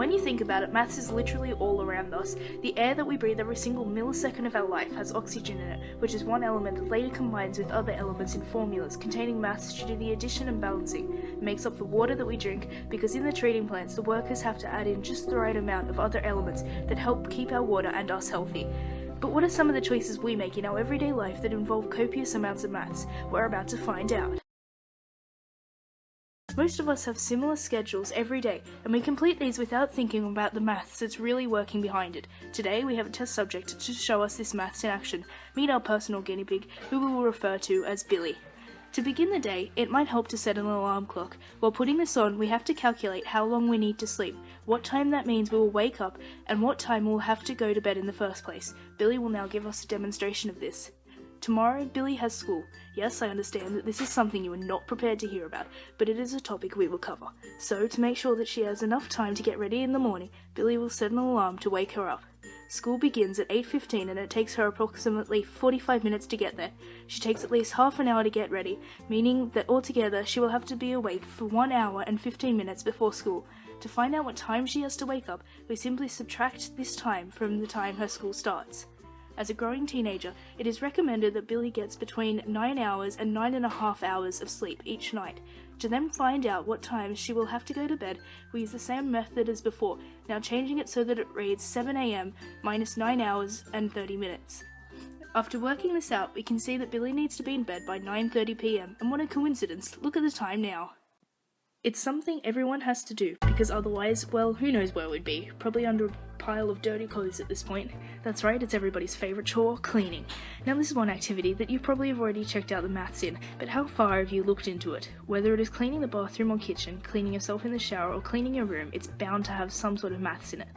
when you think about it, maths is literally all around us. The air that we breathe every single millisecond of our life has oxygen in it, which is one element that later combines with other elements in formulas containing maths to do the addition and balancing. It makes up the water that we drink, because in the treating plants the workers have to add in just the right amount of other elements that help keep our water and us healthy. But what are some of the choices we make in our everyday life that involve copious amounts of maths? We're about to find out. Most of us have similar schedules every day, and we complete these without thinking about the maths that's really working behind it. Today we have a test subject to show us this maths in action. Meet our personal guinea pig, who we will refer to as Billy. To begin the day, it might help to set an alarm clock. While putting this on, we have to calculate how long we need to sleep, what time that means we will wake up, and what time we'll have to go to bed in the first place. Billy will now give us a demonstration of this. Tomorrow, Billy has school. Yes, I understand that this is something you are not prepared to hear about, but it is a topic we will cover. So, to make sure that she has enough time to get ready in the morning, Billy will set an alarm to wake her up. School begins at 8:15 and it takes her approximately 45 minutes to get there. She takes at least half an hour to get ready, meaning that altogether she will have to be awake for 1 hour and 15 minutes before school. To find out what time she has to wake up, we simply subtract this time from the time her school starts. As a growing teenager, it is recommended that Billy gets between 9 hours and 9.5 hours of sleep each night. To then find out what time she will have to go to bed, we use the same method as before, now changing it so that it reads 7 a.m. minus 9 hours and 30 minutes. After working this out, we can see that Billy needs to be in bed by 9:30 p.m, and what a coincidence, look at the time now. It's something everyone has to do, because otherwise, well, who knows where we'd be, probably under a pile of dirty clothes at this point. That's right, it's everybody's favourite chore, cleaning. Now this is one activity that you probably have already checked out the maths in, but how far have you looked into it? Whether it is cleaning the bathroom or kitchen, cleaning yourself in the shower, or cleaning your room, it's bound to have some sort of maths in it.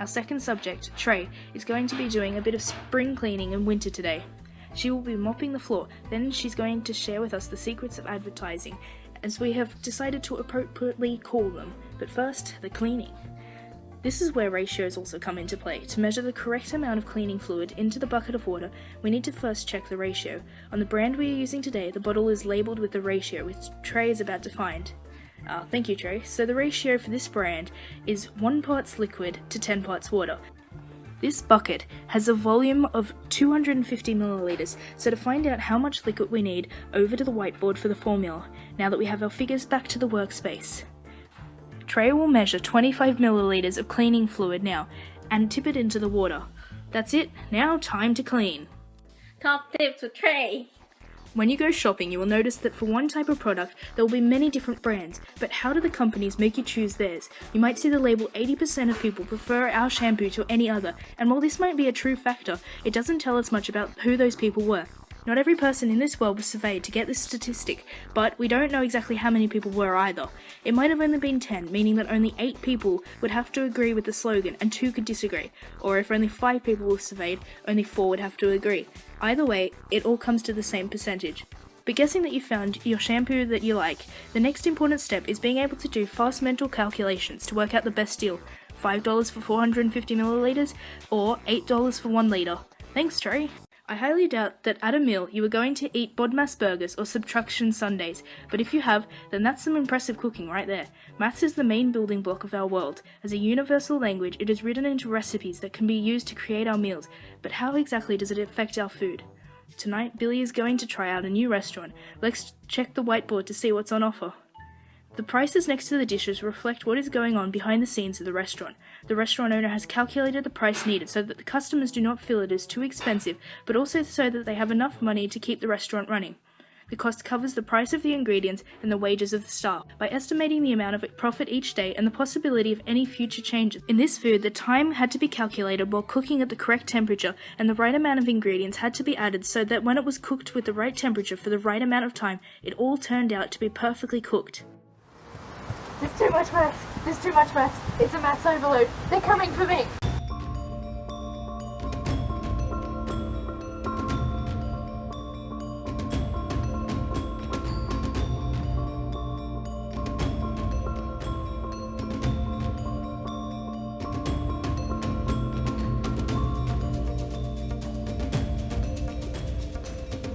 Our second subject, Trey, is going to be doing a bit of spring cleaning in winter today. She will be mopping the floor, then she's going to share with us the secrets of advertising, as we have decided to appropriately call them. But first, the cleaning. This is where ratios also come into play. To measure the correct amount of cleaning fluid into the bucket of water, we need to first check the ratio. On the brand we are using today, the bottle is labelled with the ratio, which Trey is about to find. Thank you, Trey. So the ratio for this brand is 1 parts liquid to 10 parts water. This bucket has a volume of 250 milliliters, so to find out how much liquid we need, over to the whiteboard for the formula, now that we have our figures back to the workspace. Trey will measure 25 milliliters of cleaning fluid now, and tip it into the water. That's it, now time to clean. Top tip to Trey. When you go shopping, you will notice that for one type of product, there will be many different brands, but how do the companies make you choose theirs? You might see the label 80% of people prefer our shampoo to any other, and while this might be a true factor, it doesn't tell us much about who those people were. Not every person in this world was surveyed to get this statistic, but we don't know exactly how many people were either. It might have only been 10, meaning that only 8 people would have to agree with the slogan and 2 could disagree, or if only 5 people were surveyed, only 4 would have to agree. Either way, it all comes to the same percentage. But guessing that you found your shampoo that you like, the next important step is being able to do fast mental calculations to work out the best deal. $5 for 450 milliliters, or $8 for 1 litre. Thanks, Trey. I highly doubt that at a meal you are going to eat BODMAS burgers or subtraction sundaes, but if you have, then that's some impressive cooking right there. Maths is the main building block of our world. As a universal language, it is written into recipes that can be used to create our meals, but how exactly does it affect our food? Tonight, Billy is going to try out a new restaurant. Let's check the whiteboard to see what's on offer. The prices next to the dishes reflect what is going on behind the scenes of the restaurant. The restaurant owner has calculated the price needed so that the customers do not feel it is too expensive, but also so that they have enough money to keep the restaurant running. The cost covers the price of the ingredients and the wages of the staff. By estimating the amount of profit each day and the possibility of any future changes in this food, the time had to be calculated while cooking at the correct temperature, and the right amount of ingredients had to be added so that when it was cooked with the right temperature for the right amount of time, it all turned out to be perfectly cooked. There's too much maths. It's a maths overload. They're coming for me.